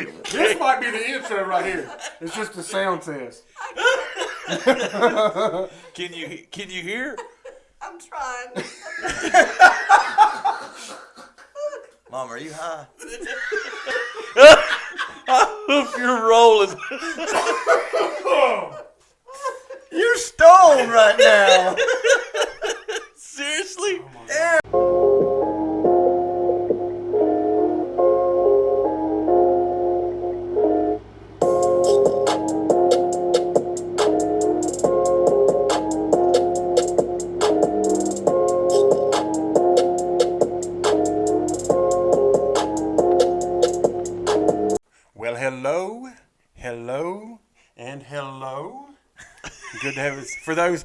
3. This might be the intro right here. It's just a sound test. Can you hear? I'm trying. Mom, are you high? I hope you're rolling. You're stoned right now. Seriously? Yeah. Well, hello, and hello. Good to have us. For those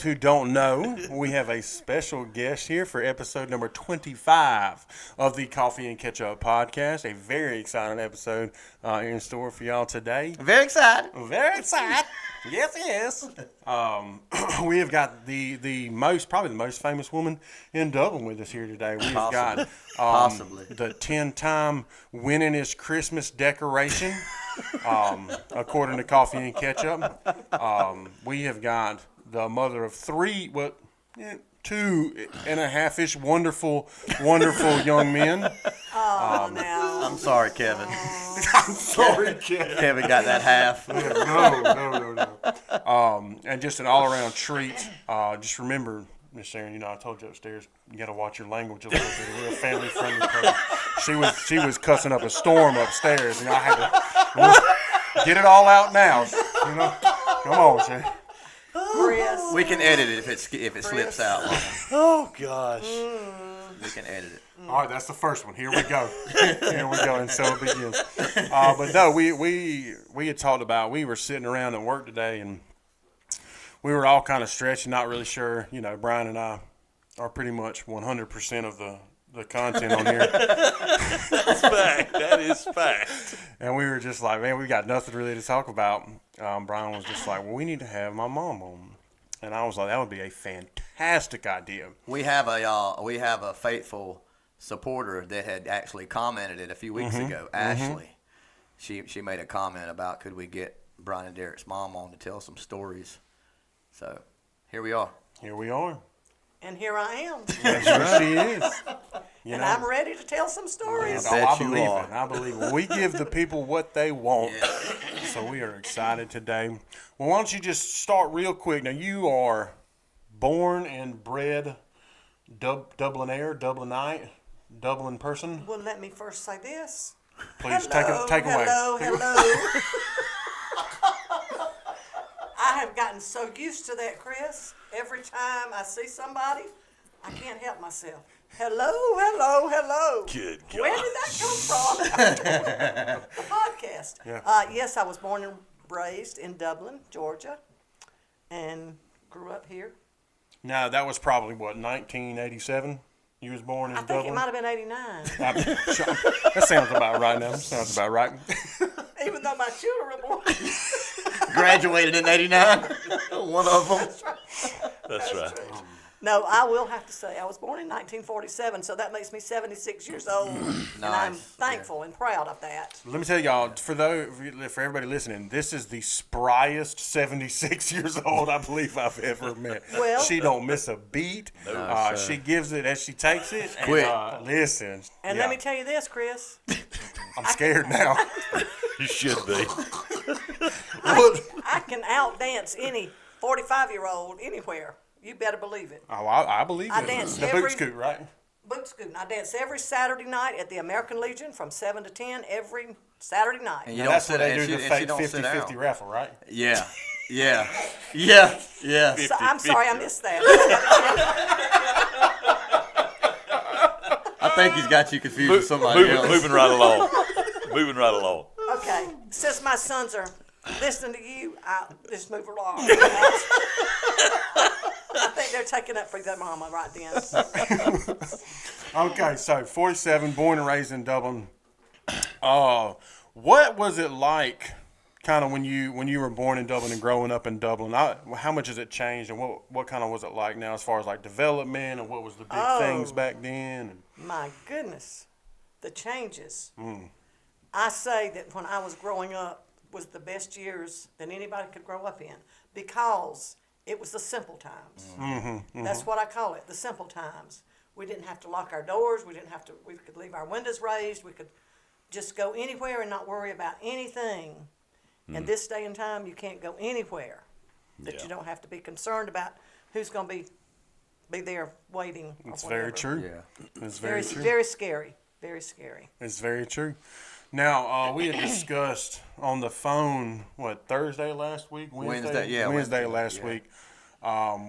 who don't know, we have a special guest here for episode number 25 of the Coffee and Ketchup podcast. A very exciting episode in store for y'all today. Very excited. Very excited. Yes. We have got probably the most famous woman in Dublin with us here today. We've got Possibly. the 10-time winningest Christmas decoration, according to Coffee and Ketchup. We have got the mother of 2.5-ish wonderful young men. Oh, now. I'm sorry, Kevin. I'm sorry, Kevin. Kevin got that half. No. And just an all-around treat. Just remember, Miss Sharon, I told you upstairs, you got to watch your language a little bit. A real family-friendly person. She was cussing up a storm upstairs, and I had to get it all out now. Come on, Sharon. Chris. We can edit it if it slips out. Oh gosh. We can edit it. All right, that's the first one. Here we go. And so it begins. But no, we had talked about, we were sitting around at work today, and we were all kind of stretching, not really sure. Brian and I are pretty much 100% of the content on here. That's fact. That is fact. And we were just like, man, we got nothing really to talk about. Brian was just like, well, we need to have my mom on. And I was like, that would be a fantastic idea. We have a faithful supporter that had actually commented it a few weeks ago. Ashley, she made a comment about could we get Brian and Derek's mom on to tell some stories. So here we are. And here I am. That's right. She is. I'm ready to tell some stories. I believe it. We give the people what they want. Yeah. So we are excited today. Well, why don't you just start real quick. Now, you are born and bred Dublinaire, Dublinite, Dublin person. Well, let me first say this. Please take away. Hello. I have gotten so used to that, Chris. Every time I see somebody, I can't help myself. Hello. Good God. Where did that come from? The podcast. Yeah. Yes, I was born and raised in Dublin, Georgia, and grew up here. Now, that was probably, 1987? You was born in Dublin? I think it might have been 89. That sounds about right now. Sounds about right. Even though my children were born. Graduated in 89. One of them. That's right. No, I will have to say I was born in 1947, so that makes me 76 years old, and I'm thankful and proud of that. Let me tell y'all, for everybody listening, this is the spryest 76 years old I believe I've ever met. Well, she don't miss a beat. She gives it as she takes it. Quick. Listen. And let me tell you this, Chris. I'm scared now. You should be. I can outdance any 45-year-old anywhere. You better believe it. Oh, I believe I it. dance the boot scoot, right? Boot scooting. I dance every Saturday night at the American Legion from 7 to 10 every Saturday night. And that's where they do the fake 50-50 raffle, right? Yeah. So, I'm sorry, I missed that. I think he's got you confused with somebody else. Moving right along. Okay, since my sons are listening to you, I'll just move along. I think they're taking up for their mama right then. Okay, so 47, born and raised in Dublin. What was it like, kind of when you were born in Dublin and growing up in Dublin? How much has it changed, and what kind of was it like now as far as like development, and what was the big things back then? My goodness, the changes. I say that when I was growing up was the best years that anybody could grow up in because it was the simple times. That's what I call it, the simple times. We didn't have to lock our doors. We could leave our windows raised. We could just go anywhere and not worry about anything. And this day and time, you can't go anywhere that you don't have to be concerned about who's going to be there waiting. It's very true. Yeah. It's very true. Very scary. Very scary. It's very true. Now, we had discussed on the phone, Thursday last week? Wednesday last week,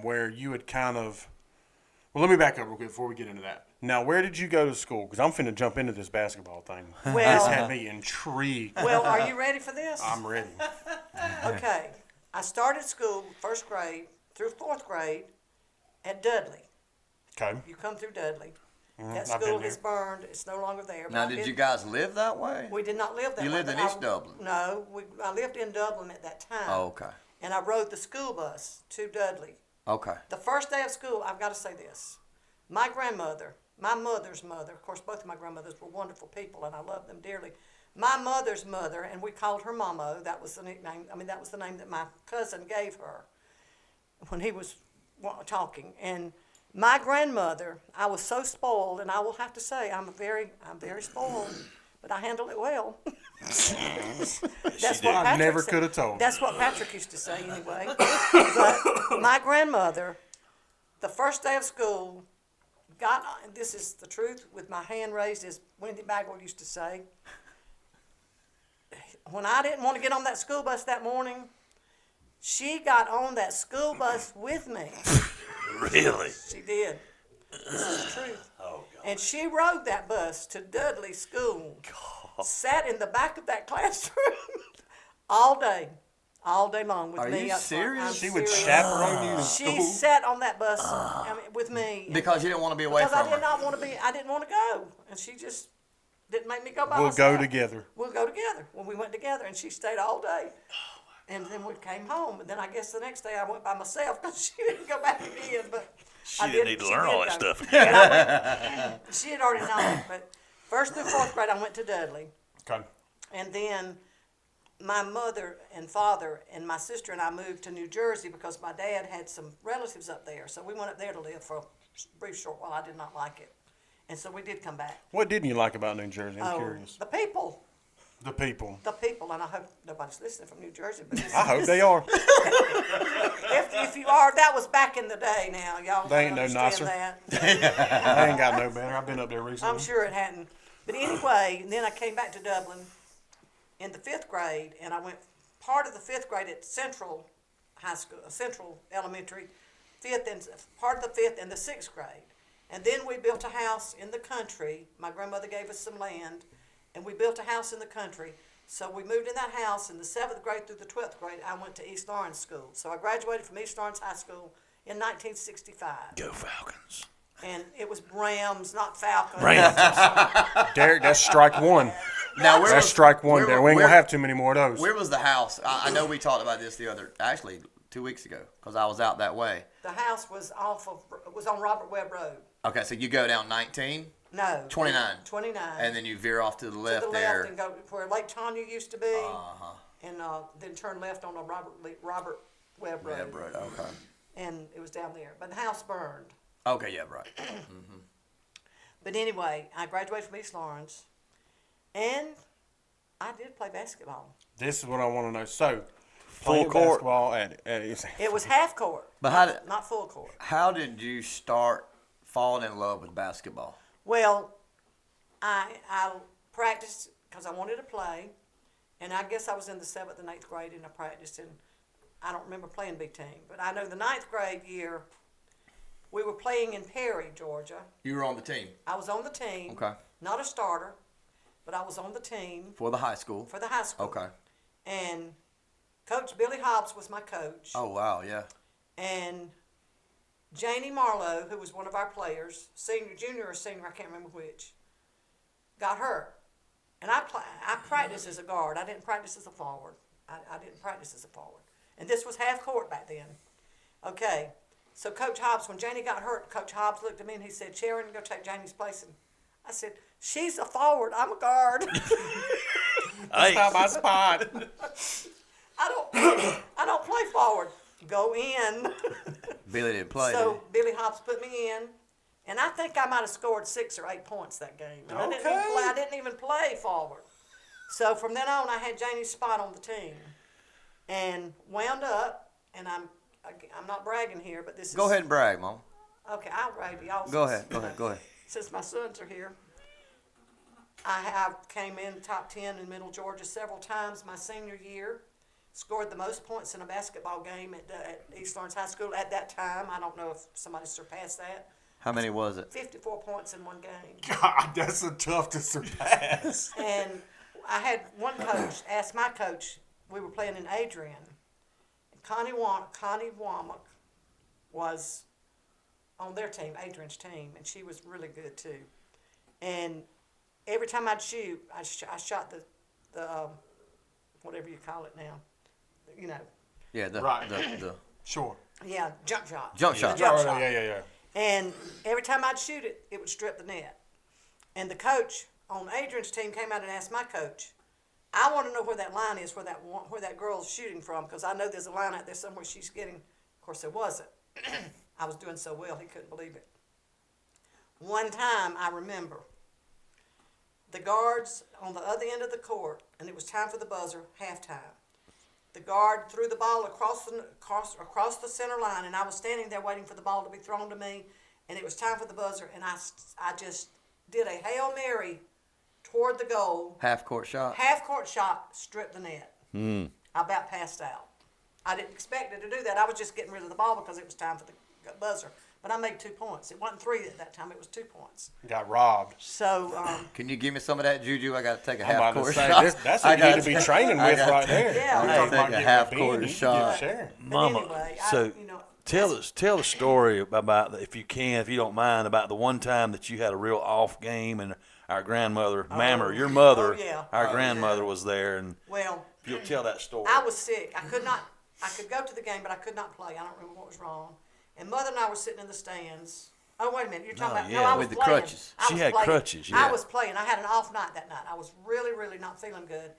where you had kind of, well, let me back up real quick before we get into that. Now, where did you go to school? Because I'm finna jump into this basketball thing. Well, this had me intrigued. Well, are you ready for this? I'm ready. Okay. I started school, first grade through fourth grade at Dudley. Okay. You come through Dudley. That I've been school there. is burned. It's no longer there. Now, did you guys live that way? We did not live there. You lived in East Dublin? No. I lived in Dublin at that time. Oh, okay. And I rode the school bus to Dudley. Okay. The first day of school, I've got to say this. My grandmother, my mother's mother, of course, both of my grandmothers were wonderful people, and I loved them dearly. My mother's mother, and we called her Mamo. That was the nickname. That was the name that my cousin gave her when he was talking. And my grandmother, I was so spoiled, and I will have to say I'm very spoiled, but I handle it well. That's what I Patrick never said. could have told. That's what Patrick used to say anyway. But my grandmother, the first day of school, this is the truth, with my hand raised, as Wendy Bagwell used to say. When I didn't want to get on that school bus that morning, she got on that school bus with me. Really? She did. This is the truth. Oh, God. And she rode that bus to Dudley School, sat in the back of that classroom all day long with Are me. you up front. serious? I'm She would serious. chaperone you to She school? sat on that bus with me. Because you didn't want to be away Because from I did her. not want to be. I didn't want to go, and she just didn't make me go by We'll myself. go together. We'll go together. Well, we went together, and she stayed all day. And then we came home, and then I guess the next day I went by myself because she didn't go back again. But She I didn't need to she learn did all that go. stuff And again. I went, she had already known. But first through fourth grade, I went to Dudley, Okay. and then my mother and father and my sister and I moved to New Jersey because my dad had some relatives up there. So we went up there to live for a brief short while. I did not like it. And so we did come back. What didn't you like about New Jersey? I'm curious. The people. The people. The people, and I hope nobody's listening from New Jersey. But I hope they are. if you are, that was back in the day now. Y'all They ain't no understand nicer. that. I ain't got no better. I've been up there recently. I'm sure it hadn't. But anyway, then I came back to Dublin in the fifth grade, and I went part of the fifth grade at Central High School, Central Elementary, part of the fifth and the sixth grade. And then we built a house in the country. My grandmother gave us some land, and we built a house in the country. So we moved in that house in the 7th grade through the 12th grade. I went to East Lawrence School. So I graduated from East Lawrence High School in 1965. Go Falcons. And it was Rams, not Falcons. Rams. Derek, that's strike one. Now, where That's was, strike one, where- Derek. We ain't where- going to have too many more of those. Where was the house? I know we talked about this actually 2 weeks ago, because I was out that way. The house was was on Robert Webb Road. Okay, so you go down 19, No. 29. 29. and then you veer off to the to left the there. left and go where Lake Tanya used to be, Uh-huh. and then turn left on a Robert Webb Road. Webb Road, okay. And it was down there. But the house burned. Okay, yeah, right. But anyway, I graduated from East Lawrence, and I did play basketball. This is what I want to know. So, Full playing court? basketball It was half court, But not full court. how did you start falling in love with basketball? Well, I practiced because I wanted to play, and I guess I was in the 7th and 8th grade, and I practiced, and I don't remember playing big team. But I know the 9th grade year, we were playing in Perry, Georgia. You were on the team. I was on the team. Okay. Not a starter, but I was on the team For the high school. for the high school. Okay. And Coach Billy Hobbs was my coach. Oh, wow, yeah. And Janie Marlowe, who was one of our players, junior or senior, I can't remember which, got hurt. And I practiced as a guard. I didn't practice as a forward. I didn't practice as a forward. And this was half court back then. Okay. So Coach Hobbs, when Janie got hurt, Coach Hobbs looked at me and he said, "Sharon, go take Janie's place." And I said, "She's a forward. I'm a guard." That's not my spot. I don't play forward. Go in. Billy didn't play. So Billy Hobbs put me in, and I think I might have scored 6 or 8 points that game. And I didn't even play forward. So from then on, I had Janie's spot on the team, and wound up. And I'm not bragging here, but this is. Go ahead and brag, Mom. Okay, I'll brag to y'all. Go ahead. Since my sons are here, I came in top 10 in Middle Georgia several times my senior year. Scored the most points in a basketball game at East Lawrence High School at that time. I don't know if somebody surpassed that. How many was it? 54 points in one game. God, that's tough to surpass. And I had one coach ask my coach, we were playing in Adrian. Connie Womack was on their team, Adrian's team, and she was really good too. And every time I'd shoot, I shot the whatever you call it now. You know. Yeah, the Sure. Yeah, jump shot. Jump shot. The jump shot. Yeah. And every time I'd shoot it, it would strip the net. And the coach on Adrian's team came out and asked my coach, I want to know where that line is, where that girl's shooting from, because I know there's a line out there somewhere she's getting. Of course, there wasn't. I was doing so well, he couldn't believe it. One time, I remember, the guards on the other end of the court, and it was time for the buzzer, halftime. The guard threw the ball across the center line, and I was standing there waiting for the ball to be thrown to me, and it was time for the buzzer, and I just did a Hail Mary toward the goal. Half court shot, stripped the net. I about passed out. I didn't expect it to do that. I was just getting rid of the ball because it was time for the buzzer. But I made 2 points. It wasn't 3 at that time. It was 2 points. Got robbed. So. Can you give me some of that, Juju? I got to take a I'm half about to court say, shot. that's what you need to be training with right there. Yeah. We're I talking take about a getting half a court bean, shot. Share. Mama, anyway, so tell the story about, if you don't mind, about the one time that you had a real off game and our grandmother, Mammer, your mother, our grandmother was there, and well, if you'll tell that story. I was sick. I could go to the game, but I could not play. I don't remember what was wrong. And Mother and I were sitting in the stands. Oh, wait a minute. You're talking about, yeah, no, I was with the playing. crutches. I She was had playing. crutches, yeah. I was playing. I had an off night that night. I was really, really not feeling good.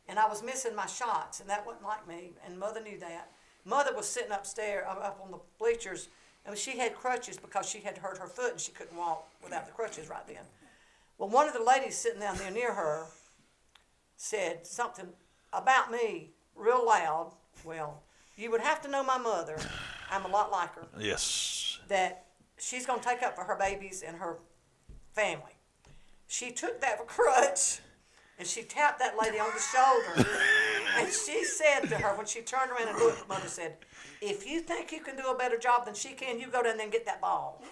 And I was missing my shots, and that wasn't like me. And Mother knew that. Mother was sitting upstairs, up on the bleachers, and she had crutches because she had hurt her foot, and she couldn't walk without the crutches right then. Well, one of the ladies sitting down there near her said something about me real loud. Well, you would have to know my mother. I'm a lot like her. Yes. That she's going to take up for her babies and her family. She took that crutch and she tapped that lady on the shoulder. And she said to her, when she turned around and looked, Mother said, if you think you can do a better job than she can, you go down there and get that ball.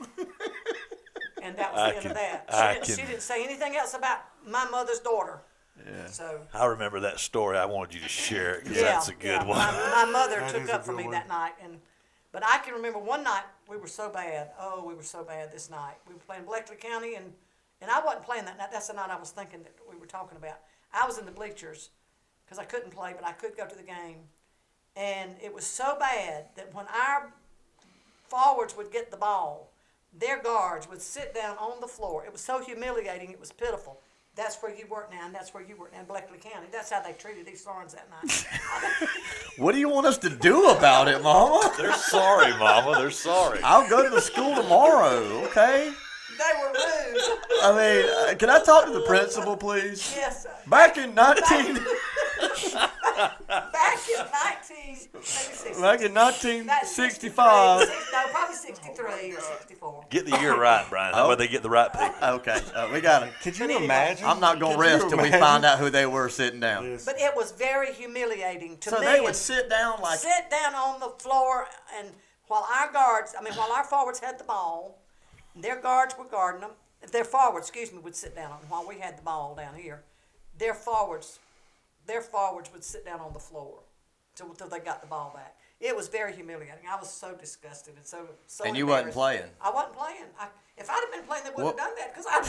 And that was the end of that. She didn't say anything else about my mother's daughter. Yeah. So I remember that story. I wanted you to share it because that's a good one. My mother took up for me that night, but I can remember one night we were so bad. Oh, we were so bad this night. We were playing Bleckley County, and I wasn't playing that night. That's the night I was thinking that we were talking about. I was in the bleachers because I couldn't play, but I could go to the game, and it was so bad that when our forwards would get the ball, their guards would sit down on the floor. It was so humiliating. It was pitiful. That's where you work now, and that's where you work now in Bleckley County. That's how they treated East Lawrence that night. What do you want us to do about it, Mama? They're sorry, Mama. They're sorry. I'll go to the school tomorrow, okay? They were rude. I mean, can I talk to the principal, please? Yes, sir. Back in 19... Back in 1965. No, probably 63 or 64. Get the year right, Brian. That way they get the right people. Okay, we got it. Could you imagine? I'm not going to rest till we find out who they were sitting down. Yes. But it was very humiliating to me. So they would sit down like... Sit down on the floor, and while our forwards had the ball, their guards were guarding them. Their forwards, would sit down while we had the ball down here. Their forwards would sit down on the floor until they got the ball back. It was very humiliating. I was so disgusted and so. And you wasn't playing? I wasn't playing. If I'd have been playing, they wouldn't have done that because I.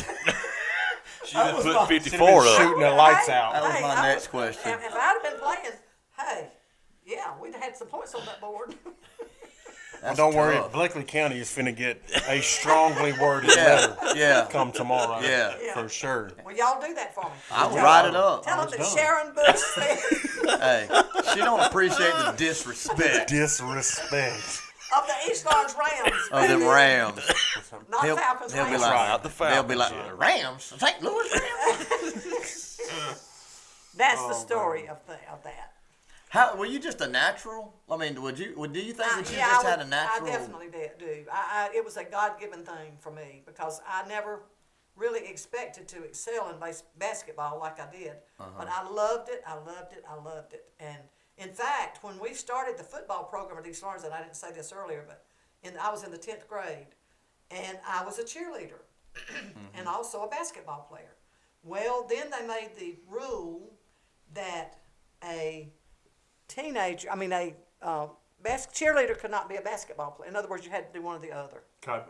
She would put 54 Should've been up. shooting the lights out. That was my next question. If I'd have been playing, hey, yeah, we'd have had some points on that board. That's Don't worry, tough. Bleckley County is finna get a strongly worded letter Yeah. come tomorrow. Yeah. For sure. Well, y'all do that for me. I will Tell write them- it up. Tell them it's that done. Sharon Bush said Hey, she don't appreciate the disrespect Disrespect. of the East Orange Rams. of them Rams. Not He'll, Falcons. he'll be Rams. like, Not the they'll be like, Falcons, Rams, St. Louis Rams. That's the story of that. How were you just a natural? I mean, do you think that you Yeah, just I had a would- natural? I definitely do. It was a God-given thing for me because I never really expected to excel in basketball like I did. But I loved it. And in fact, when we started the football program at East Lawrence, and I didn't say this earlier, but I was in the 10th grade, and I was a cheerleader and also a basketball player. Well, then they made the rule that a cheerleader could not be a basketball player. In other words, you had to do one or the other.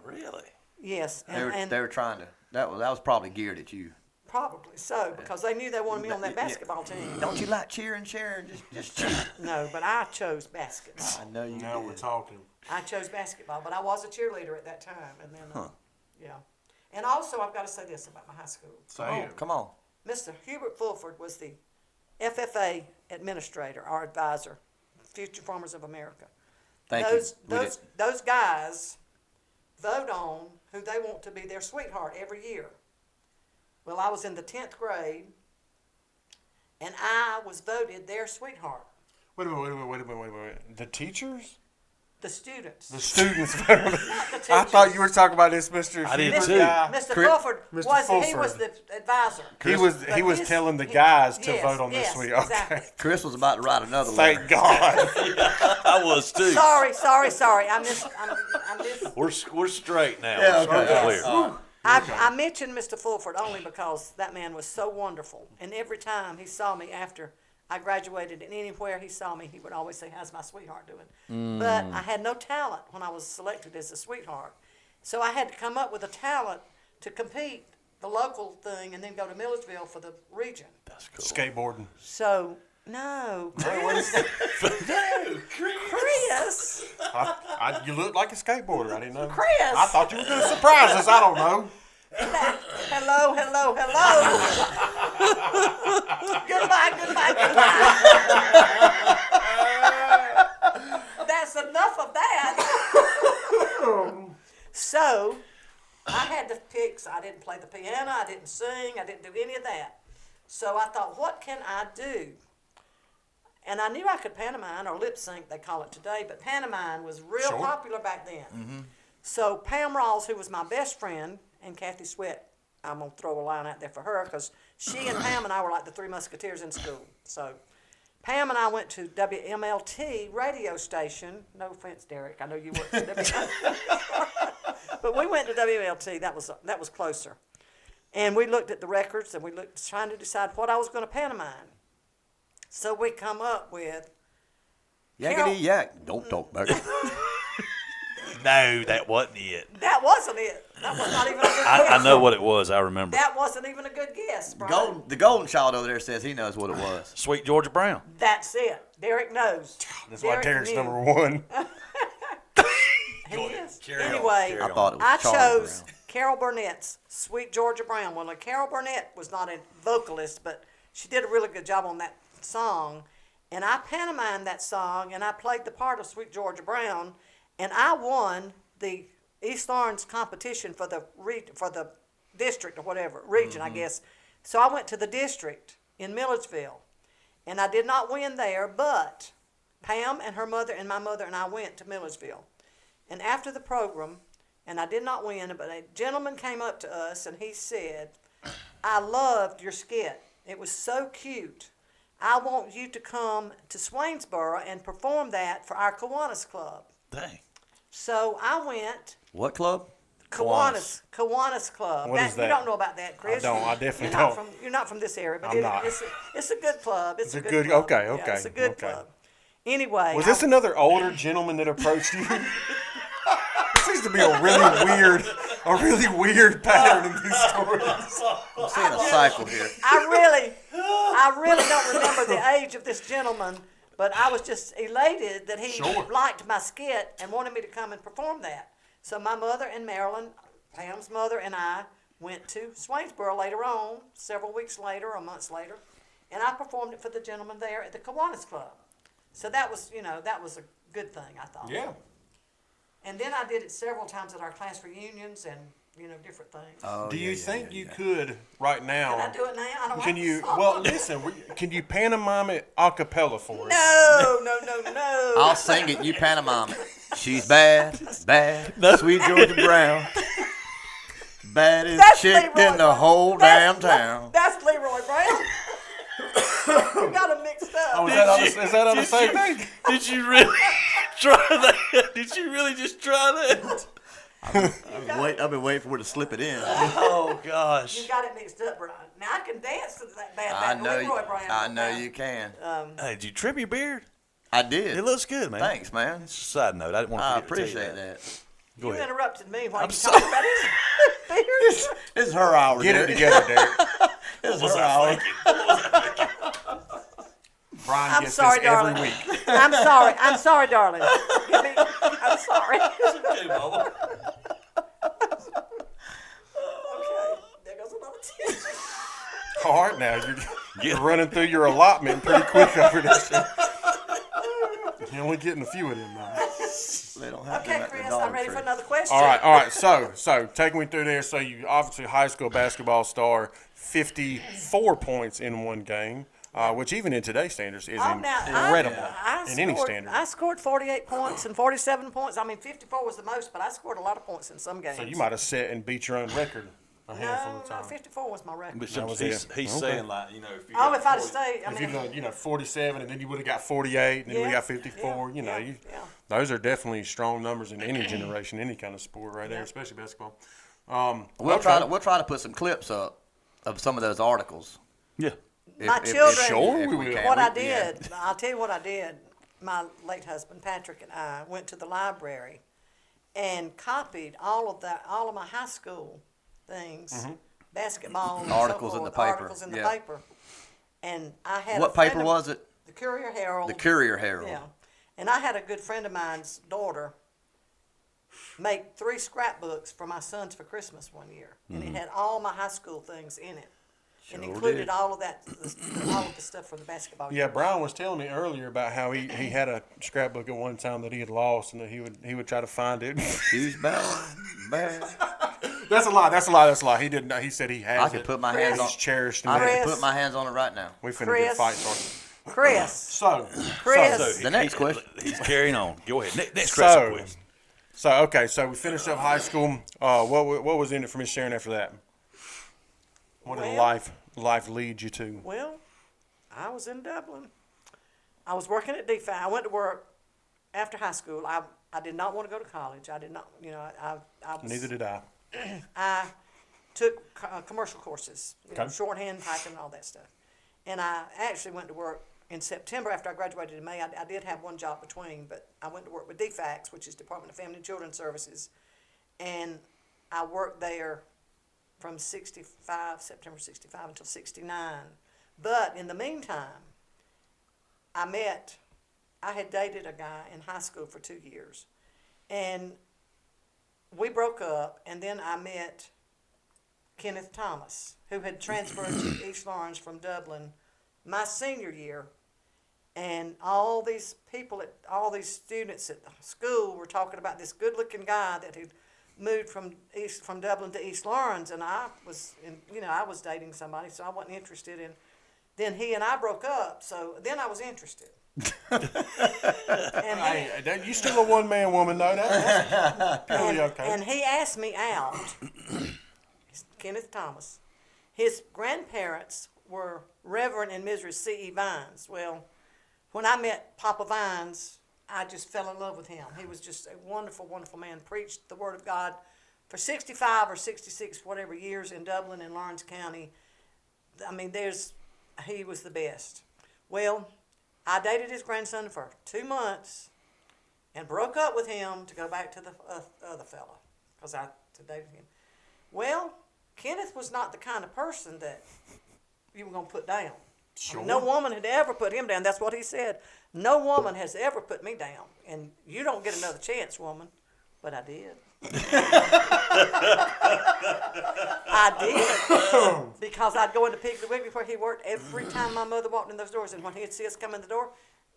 Really? Yes, They were trying to. That was probably geared at you. probably so because they knew they wanted me on that basketball team. Don't you like cheering, Sharon? Just cheer. No, but I chose basketball. I know you Now did. we're talking. I chose basketball, but I was a cheerleader at that time, and then yeah. And also, I've got to say this about my high school. Say it. Come on. Mr. Hubert Fulford was the FFA administrator, our advisor, Future Farmers of America. Thank you. Those guys vote on who they want to be their sweetheart every year. Well, I was in the 10th grade, and I was voted their sweetheart. Wait a minute. The teachers? The students. The students. The I teachers. thought you were talking about this, Mr. I did Hubert too. guy. Mr. Chris- Fulford Mr. he was Fulford. the advisor. He was But telling the guys to yes, vote on this yes, sweet. exactly. Okay. Chris was about to write another letter. Thank God. I was too. Sorry. I missed. We're straight now. Yeah, We're okay. clear. I mentioned Mr. Fulford only because that man was so wonderful. And every time he saw me after I graduated, and anywhere he saw me, he would always say, "How's my sweetheart doing?" But I had no talent when I was selected as a sweetheart. So I had to come up with a talent to compete the local thing and then go to Millersville for the region. That's cool. Skateboarding. So, no, Chris. Chris. You look like a skateboarder. I didn't know. Chris. I thought you were going to surprise us. I don't know. Hello. Goodbye. That's enough of that. So, I had to pick. So I didn't play the piano. I didn't sing. I didn't do any of that. So I thought, what can I do? And I knew I could pantomime or lip sync, they call it today, but pantomime was real Sure. popular back then. So Pam Rawls, who was my best friend, and Kathy Sweat, I'm going to throw a line out there for her because she and Pam and I were like the three musketeers in school. So Pam and I went to WMLT radio station. No offense, Derek. I know you worked at WMLT. But we went to WMLT. That was closer. And we looked at the records and we looked trying to decide what I was going to pantomime. So we come up with Yakety yak. Don't talk back. No, that wasn't it. that wasn't it. That was not even a good guess. I know what it was. I remember. That wasn't even a good guess, Brian. The golden child over there says he knows what it was. Sweet Georgia Brown. That's it. Derek knows. That's why Derek's knew. number one. He is. Carry on, Anyway, carry I on. thought it was I Charlie chose Brown. Carol Burnett's Sweet Georgia Brown. Well, Carol Burnett was not a vocalist, but she did a really good job on that song. And I pantomimed that song, and I played the part of Sweet Georgia Brown, and I won the East Lawrence competition for the district or whatever, region, I guess. So I went to the district in Millersville, and I did not win there, but Pam and her mother and my mother and I went to Millersville. And after the program, and I did not win, but a gentleman came up to us and he said, "I loved your skit. It was so cute. I want you to come to Swainsboro and perform that for our Kiwanis Club." Dang. So I went. What club? Kiwanis Club. What is that? You don't know about that, Chris. I don't. I definitely You're not don't. You're not from this area, but I'm not. it's a good club. It's a good good- club. okay, Yeah, okay, it's a good okay. club. Anyway. Was this another older gentleman that approached you? There seems to be a really weird pattern in these stories. I'm seeing a cycle here. I really don't remember the age of this gentleman, But I was just elated that he Sure. liked my skit and wanted me to come and perform that. So my mother and Marilyn, Pam's mother, and I went to Swainsboro later on, several weeks later or months later, and I performed it for the gentleman there at the Kiwanis Club. So that was, that was a good thing, I thought. Yeah. And then I did it several times at our class reunions and, different things. Oh, Do yeah, you yeah, think yeah, you yeah. could right now? Can I do it now? I don't Can have you? to song. Well, listen. Can you pantomime it a cappella for us? No. I'll sing it. You pantomime it. She's bad, sweet Georgia Brown. Baddest That's chick Leroy in the Brown. whole damn town. That's Leroy Brown. You got him mixed up. Oh, is that on the same thing? Did you really try that? Did you really just try that? I've been waiting for her to slip it in. Oh gosh. You got it mixed up, Brian. Now I can dance to that bad I back know Leroy you. Brown. I know you can. Hey, did you trim your beard? I did. It looks good, man. Thanks, man. Just a side note. I didn't want to I forget to tell appreciate you that. Go You ahead. interrupted me while I'm you sorry. talking about his beard. It's her hour. Get it Derek. together, Derek. It's her hour. Brian I'm gets sorry, this every darling. week. I'm sorry, darling. I'm sorry. Okay, Mama. Okay, there goes another tissue. All right, now you're running through your allotment pretty quick over this. You're only getting a few of them now. They don't have Okay, them at the Chris, Dollar I'm ready Tree. for another question. All right. So take me through there. So you obviously high school basketball star, 54 points in one game, which even in today's standards is incredible in any standard. I scored 48 points and 47 points. I mean, 54 was the most, but I scored a lot of points in some games. So you might have set and beat your own record a handful No, of no, times. 54 was my record. But was he's it. he's Okay. saying like, if you Oh, got if I'd have 40 stayed, I If mean, you done, 47, and then you would have got 48, and then you would have got 54. yeah. Those are definitely strong numbers in any generation, any kind of sport, right there, especially basketball. We'll try to put some clips up of some of those articles. Yeah. My children- Sure, if we will. can. What I Yeah. did, I'll tell you what I did. My late husband, Patrick, and I went to the library and copied all of my high school things, basketball, and Articles so in the forth, paper, articles in the yeah. paper. And I had What a friend paper of- was it? The Courier Herald. The Courier Herald. Yeah. And I had a good friend of mine's daughter make 3 scrapbooks for my sons for Christmas one year. And it had all my high school things in it. And included did. all of that, all of the stuff for the basketball. Yeah, game. Brian was telling me earlier about how he had a scrapbook at one time that he had lost, and that he would try to find it. She's bad. That's a lie. He didn't. He said he has I it. could put my hands on. He's cherished. I and Chris. can put my hands on it right now. we finna Chris. get a fight started. Chris. So, Chris. The next question. He's carrying on. Go ahead. Next So, question. okay. So we finished up high school. What was in it for Miss Sharon after that? What did Well- life lead you to? Well, I was in Dublin. I was working at DeFi. I went to work after high school. I did not want to go to college. I did not, I was. Neither did I. I took commercial courses, Okay. shorthand, typing, and all that stuff. And I actually went to work in September after I graduated in May. I did have one job between, but I went to work with DFACS, which is Department of Family and Children's Services. And I worked there from September 65 until 69. But in the meantime, I had dated a guy in high school for 2 years. And we broke up, and then I met Kenneth Thomas, who had transferred to East Lawrence from Dublin my senior year. And all these students at the school were talking about this good-looking guy that had moved from Dublin to East Lawrence, and I was dating somebody, so I wasn't interested in. Then he and I broke up, so then I was interested. Hey, you still a one-man woman, though. That's purely okay. And he asked me out, Kenneth Thomas. His grandparents were Reverend and Mrs. C.E. Vines. Well, when I met Papa Vines, I just fell in love with him. He was just a wonderful, wonderful man. Preached the Word of God for 65 or 66, whatever years in Dublin and Lawrence County. I mean, he was the best. Well, I dated his grandson for 2 months and broke up with him to go back to the other fella because I dated him. Well, Kenneth was not the kind of person that you were going to put down. Sure. No woman had ever put him down. That's what he said. No woman has ever put me down. And you don't get another chance, woman. But I did. I did. Because I'd go into Piggly Wiggly where he worked every time my mother walked in those doors. And when he'd see us come in the door,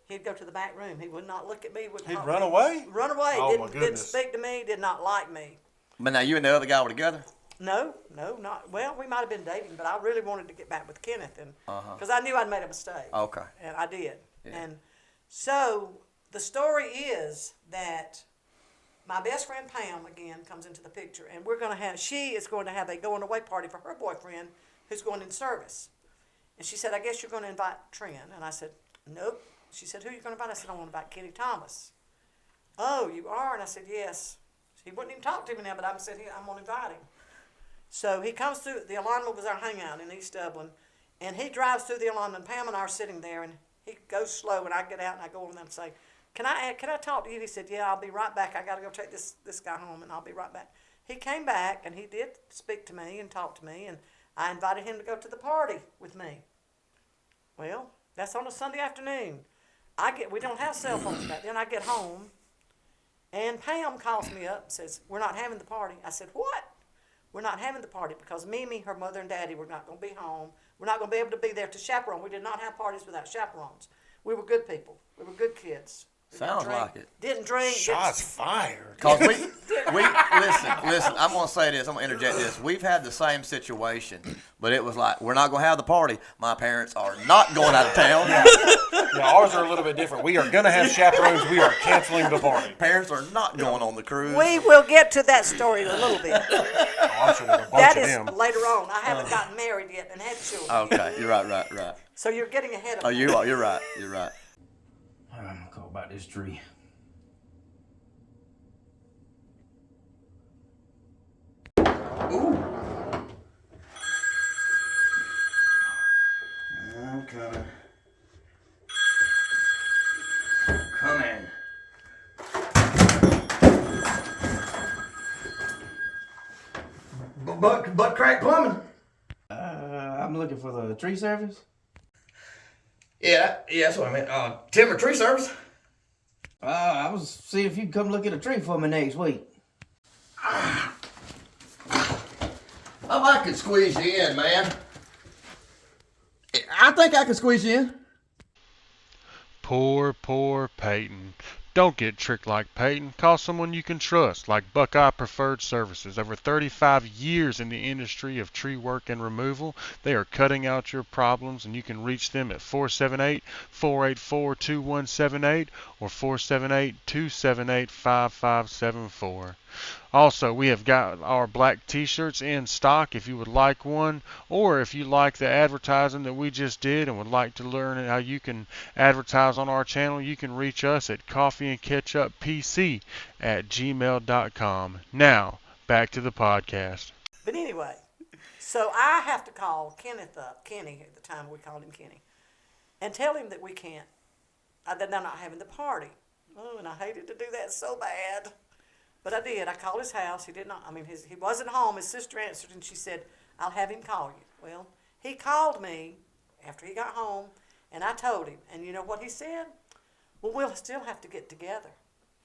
he'd go to the back room. He would not look at me. He'd run away? Run away. Oh, my Didn't goodness. speak to me. Did not like me. But now you and the other guy were together? No, not well. We might have been dating, but I really wanted to get back with Kenneth, and because I knew I'd made a mistake. Okay. And I did. Yeah. And so the story is that my best friend Pam again comes into the picture, and she is going to have a going away party for her boyfriend who's going in service. And she said, "I guess you're going to invite Trent." And I said, "Nope." She said, "Who are you going to invite?" I said, "I want to invite Kenny Thomas." "Oh, you are?" And I said, "Yes." He wouldn't even talk to me now, but I said, "I'm going to invite him." So he comes through, the alignment was our hangout in East Dublin, and he drives through the alignment. Pam and I are sitting there, and he goes slow, and I get out, and I go over there and say, can I talk to you? He said, "Yeah, I'll be right back. I got to go take this guy home, and I'll be right back." He came back, and he did speak to me and talk to me, and I invited him to go to the party with me. Well, that's on a Sunday afternoon. We don't have cell phones back then. I get home, and Pam calls me up and says, "We're not having the party." I said, "What?" "We're not having the party because Mimi, her mother and daddy, were not going to be home. We're not going to be able to be there to chaperone. We did not have parties without chaperones. We were good people. We were good kids. We Sounds like it. Didn't drink. Shots fired. Because we listen, I'm going to say this. I'm going to interject this. We've had the same situation, but it was like, we're not going to have the party. My parents are not going out of town. Yeah, ours are a little bit different. We are going to have chaperones. We are canceling the party. Parents are not going on the cruise. We will get to that story in a little bit. Oh, I'm sure there's a bunch That of is them. later on. I haven't gotten married yet and had children. Okay, you're right. So you're getting ahead of Oh, me. you're right. I'm gonna call about this tree. I'm coming. Come in. Butt crack plumbing. I'm looking for the tree service. Yeah, that's what I meant. Timber tree service. I was seeing if you could come look at a tree for me next week. I could squeeze you in, man. I think I can squeeze you in. Poor Peyton. Don't get tricked like Peyton. Call someone you can trust, like Buckeye Preferred Services. Over 35 years in the industry of tree work and removal, they are cutting out your problems, and you can reach them at 478-484-2178 or 478-278-5574. Also, we have got our black t-shirts in stock if you would like one, or if you like the advertising that we just did and would like to learn how you can advertise on our channel, you can reach us at coffeeandcatchuppc at gmail.com. Now, back to the podcast. But anyway, so I have to call Kenny at the time we called him Kenny, and tell him that we can't, that they're not having the party. Oh, and I hated to do that so bad. But I did. I called his house. He did not. He wasn't home. His sister answered, and she said, "I'll have him call you." Well, he called me after he got home, and I told him. And you know what he said? "Well, we'll still have to get together."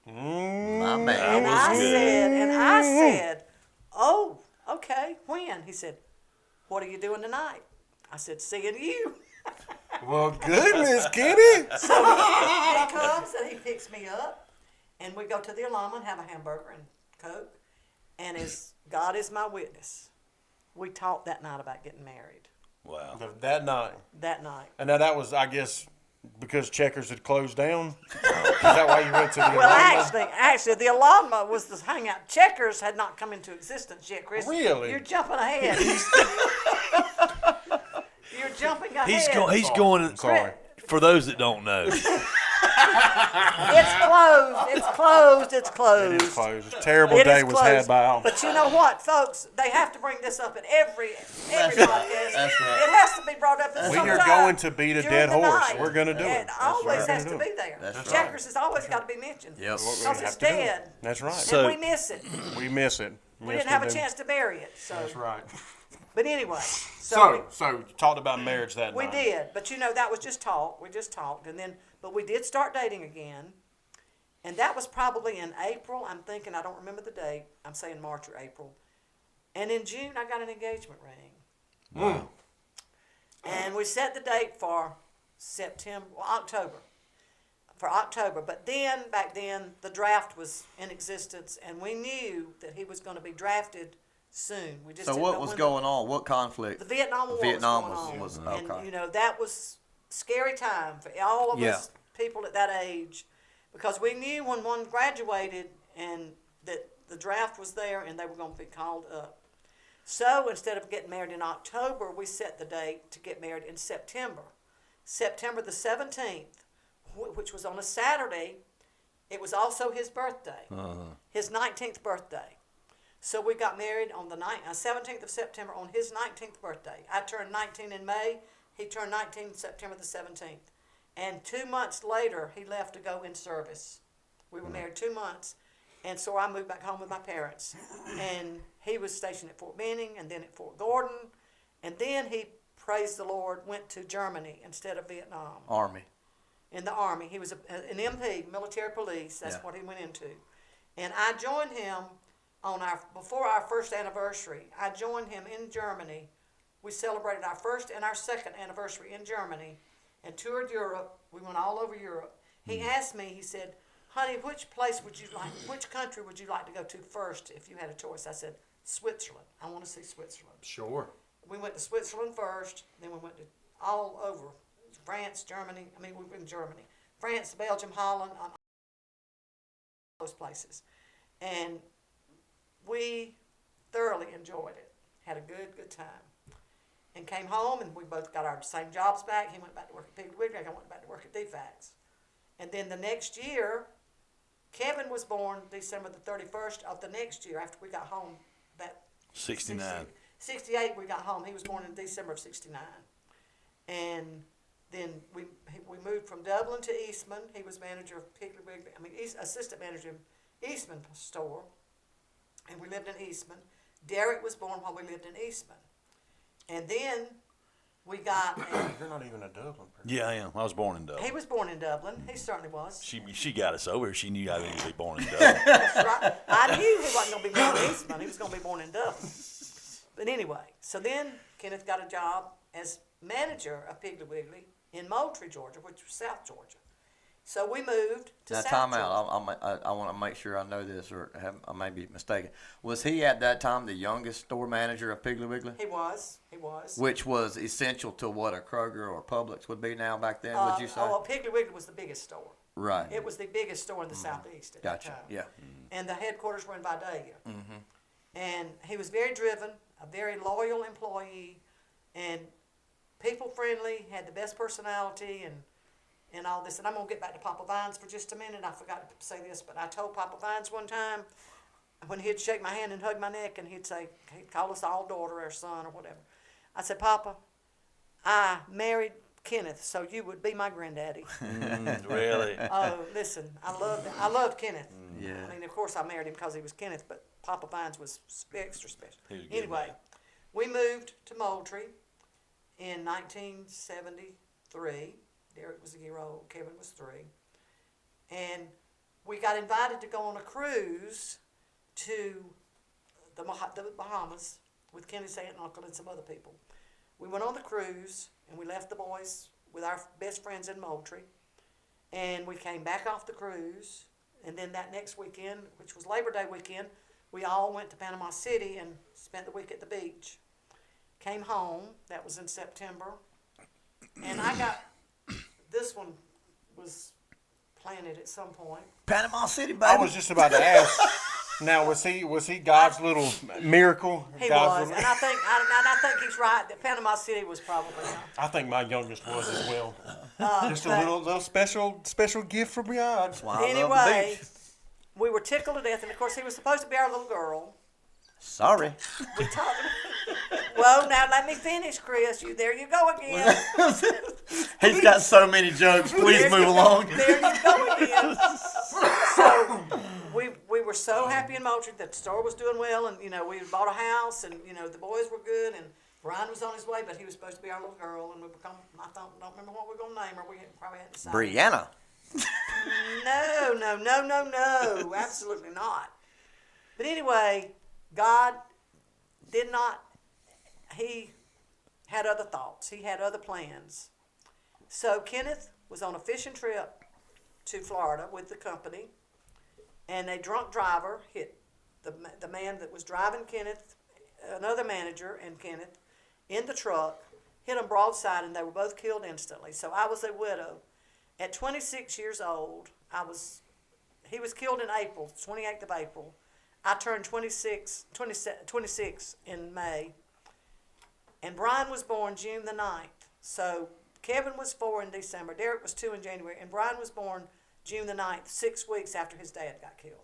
My man. And I said, "Oh, okay. When?" He said, "What are you doing tonight?" I said, "Seeing you." Well, goodness, Kenny. So he comes and he picks me up. And we go to the alignment, have a hamburger and Coke, and God is my witness, we talked that night about getting married. Wow. That night. That night. And now that was, I guess, because Checkers had closed down? Is that why you went to the Well, alignment? actually, the alignment was the hangout. Checkers had not come into existence yet, Chris. Really? You're jumping ahead. You're jumping ahead. He's going. Sorry. For those that don't know, It's closed. It's closed. It's closed. It is closed. A terrible It day is was closed. had by all. But you know what, folks? They have to bring this up at every podcast. That's right. It has to be brought up at We some are time going to beat a during dead the horse. night. We're going to do it. It always right. has to be there. That's right. Checkers has always got to be mentioned. Yep. Because We it's have to do it. dead. That's right. So- And we miss it. We miss it. We didn't have a chance to bury it. So That's right. But anyway, So you talked about marriage that we night. did. But that was just talk. We just talked, but we did start dating again, and that was probably in April. I'm thinking, I don't remember the date. I'm saying March or April, and in June I got an engagement ring. Wow. And we set the date for October. For October, but back then the draft was in existence, and we knew that he was going to be drafted soon. We just So didn't what know was when going on? What conflict? The Vietnam War Vietnam was going was on, okay. and that was scary time for all of us people at that age, because we knew when one graduated and that the draft was there and they were going to be called up. So instead of getting married in October, we set the date to get married in September. September the 17th, which was on a Saturday. It was also his birthday, his 19th birthday. So we got married on the 17th of September on his 19th birthday. I turned 19 in May. He turned 19 September the 17th. And 2 months later, he left to go in service. We were married 2 months. And so I moved back home with my parents. And he was stationed at Fort Benning and then at Fort Gordon. And then he, praise the Lord, went to Germany instead of Vietnam. Army. In the Army. He was an MP, military police. That's what he went into. And I joined him before our first anniversary. I joined him in Germany. We celebrated our first and our second anniversary in Germany and toured Europe. We went all over Europe. He asked me, he said, honey, which country would you like to go to first if you had a choice? I said, Switzerland. I want to see Switzerland. Sure. We went to Switzerland first, then we went to all over. France, Germany. We were in Germany. France, Belgium, Holland, those places. And we thoroughly enjoyed it. Had a good time. And came home, and we both got our same jobs back. He went back to work at Piggly Wiggly. I went back to work at DFAX. And then the next year, Kevin was born December the 31st of the next year after we got home. That 69. 68 we got home. He was born in December of 69. And then we moved from Dublin to Eastman. He was manager of Piggly Wiggly. Assistant manager of Eastman store. And we lived in Eastman. Derek was born while we lived in Eastman. And then we got. You're not even a Dublin person. Yeah, I am. I was born in Dublin. He was born in Dublin. He certainly was. She got us over here. She knew I was going to be born in Dublin. That's right. I knew he wasn't going to be born in Eastman. He was going to be born in Dublin. But anyway, so then Kenneth got a job as manager of Piggly Wiggly in Moultrie, Georgia, which was South Georgia. So we moved to Now, South time Georgia. out. I want to make sure I know this, or I may be mistaken. Was he at that time the youngest store manager of Piggly Wiggly? He was. Which was essential to what a Kroger or Publix would be now back then, would you say? Oh, Piggly Wiggly was the biggest store. Right. It was the biggest store in the Southeast at Gotcha. that time. Yeah. And the headquarters were in Vidalia. And he was very driven, a very loyal employee, and people-friendly, had the best personality, and all this. And I'm going to get back to Papa Vines for just a minute. I forgot to say this, but I told Papa Vines one time when he'd shake my hand and hug my neck, and he'd call us all daughter or son or whatever. I said, Papa, I married Kenneth, so you would be my granddaddy. Really? Oh, listen, I loved Kenneth. Yeah. Of course I married him because he was Kenneth, but Papa Vines was extra special. He was a good Anyway, man. we moved to Moultrie in 1973. Derek was a year old. Kevin was 3. And we got invited to go on a cruise to the Bahamas with Kenny's aunt and uncle and some other people. We went on the cruise, and we left the boys with our best friends in Moultrie. And we came back off the cruise. And then that next weekend, which was Labor Day weekend, we all went to Panama City and spent the week at the beach. Came home. That was in September. And this one was planted at some point. Panama City, baby. I was just about to ask. Now, was he God's little miracle? He God's was, and I think he's right that Panama City was probably. I think my youngest was as well. Just a but- little special gift from God. Why I love the Anyway, beach. we were tickled to death, and of course he was supposed to be our little girl. Sorry. We talked. Well, now let me finish, Chris. There you go again. He's got so many jokes. Please There move you go. along. There you go again. So we were so happy in Moultrie that the store was doing well, and we had bought a house, and the boys were good, and Brian was on his way, but he was supposed to be our little girl, and I don't remember what we were going to name her. We probably hadn't decided. Brianna. No, absolutely not. But anyway, God did not, he had other thoughts. He had other plans. So Kenneth was on a fishing trip to Florida with the company, and a drunk driver hit the man that was driving Kenneth, another manager and Kenneth, in the truck, hit them broadside, and they were both killed instantly. So I was a widow. At 26 years old, he was killed in April, 28th of April. I turned 26 in May. And Brian was born June the 9th. So Kevin was 4 in December, Derek was 2 in January, and Brian was born June the 9th, 6 weeks after his dad got killed.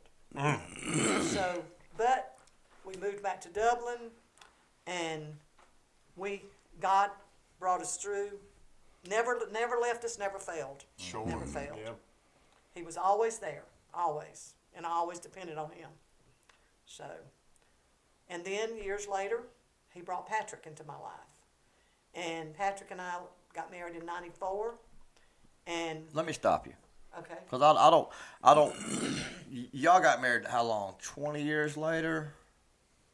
So, but we moved back to Dublin, and God brought us through. Never left us, never failed. Sure. Never failed. Yeah. He was always there, always. And I always depended on him. So, and then years later, he brought Patrick into my life. And Patrick and I got married in 94. And Let me stop you. okay. Because I don't, y'all got married how long? 20 years later?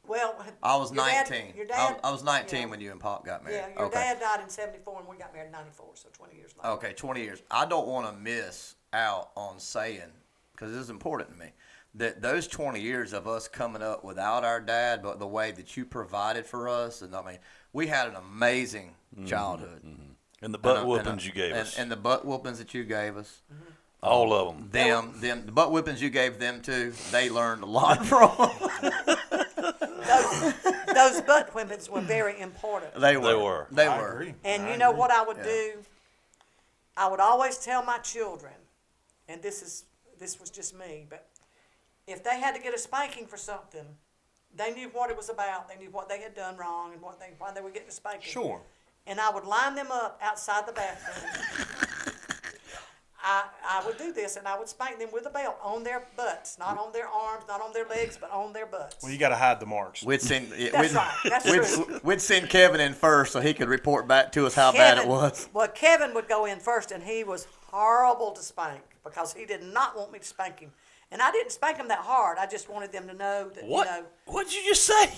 Well, I was your 19. Your dad, I was 19 yeah. when you and Pop got married. Yeah, your dad died in 74 and we got married in 94, so 20 years later. Okay, 20 years. I don't want to miss out on saying, because this is important to me, that those 20 years of us coming up without our dad, but the way that you provided for us, and I mean, we had an amazing childhood. And the butt whoopings you gave us. And the butt whoopings that you gave us. All of them. The butt whippings you gave them too, they learned a lot from. Those butt whippings were very important. They were. I agree. And you know what I would do? I would always tell my children, and this was just me, but if they had to get a spanking for something, they knew what it was about. They knew what they had done wrong and why they were getting a spanking. Sure. And I would line them up outside the bathroom. I would do this, and I would spank them with a belt on their butts, not on their arms, not on their legs, but on their butts. Well, you got to hide the marks. We'd send, That's right. That's true. we'd send Kevin in first so he could report back to us how bad it was. Well, Kevin would go in first, and he was horrible to spank because he did not want me to spank him. And I didn't spank him that hard. I just wanted them to know that, What? you know. What'd you just say?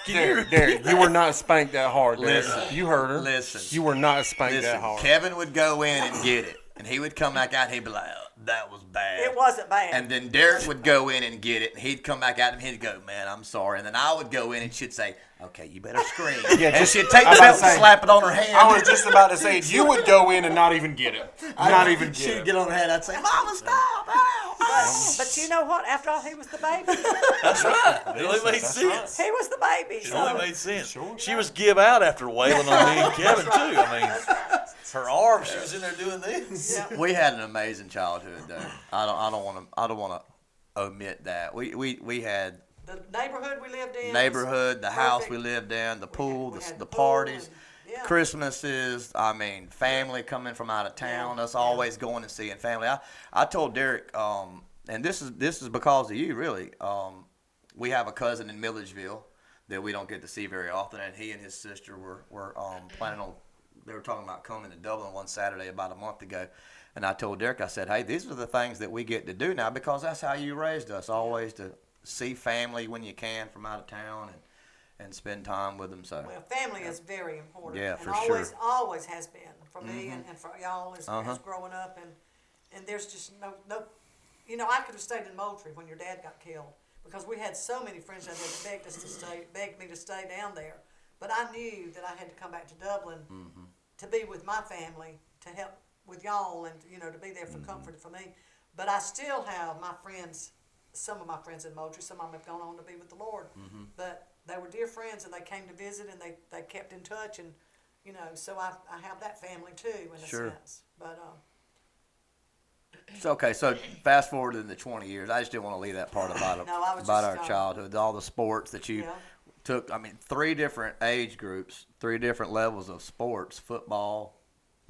Derek, you were not spanked that hard, Derek. Listen. You heard her. Listen. You were not spanked Listen, that hard. Kevin would go in and get it, and he would come back out and he'd be like, oh, that was bad. It wasn't bad. And then Derek would go in and get it, and he'd come back out and he'd go, man, I'm sorry. And then I would go in and she'd say, okay, you better scream. Yeah, and just- she'd take I the was belt about to and say- slap it on her hand. I was just about to say, you would go in and not even get it. Not even get She'd it. get on her head. I'd say, Mama, stop. Ow, ow. But you know what? After all, he was the baby. That's right. It only made That's sense. He was the baby. It only So made sense. Sure. She was give out after wailing on me and Kevin too. I mean, her arm, she was in there doing this. yeah. We had an amazing childhood, though. I don't want to omit that. We had The neighborhood we lived in. neighborhood, the was house perfect. we lived in, the pool, We had the pool parties, and- yeah. Christmases. I mean, family coming from out of town. Yeah. Us always going and seeing family. I told Derek, and this is because of you, really. We have a cousin in Milledgeville that we don't get to see very often, and he and his sister were planning on. They were talking about coming to Dublin one Saturday about a month ago. And I told Derek, I said, hey, these are the things that we get to do now because that's how you raised us, always to see family when you can from out of town and spend time with them. So, Well, family is very important. Yeah, and for always, sure. always has been for me and for y'all as growing up. And there's just no, you know, I could have stayed in Moultrie when your dad got killed because we had so many friends out there that begged me to stay down there. But I knew that I had to come back to Dublin to be with my family, to help with y'all, and you know, to be there for comfort for me. But I still have my friends, some of my friends in Moultrie. Some of them have gone on to be with the Lord. But they were dear friends, and they came to visit, and they kept in touch, and you know, so I have that family too in a Sure. sense. But it's okay. So fast forward in the 20 years. I just didn't want to leave that part about No, I was about just, our childhood, all the sports that you yeah. took. I mean, 3 different age groups, 3 different levels of sports: football,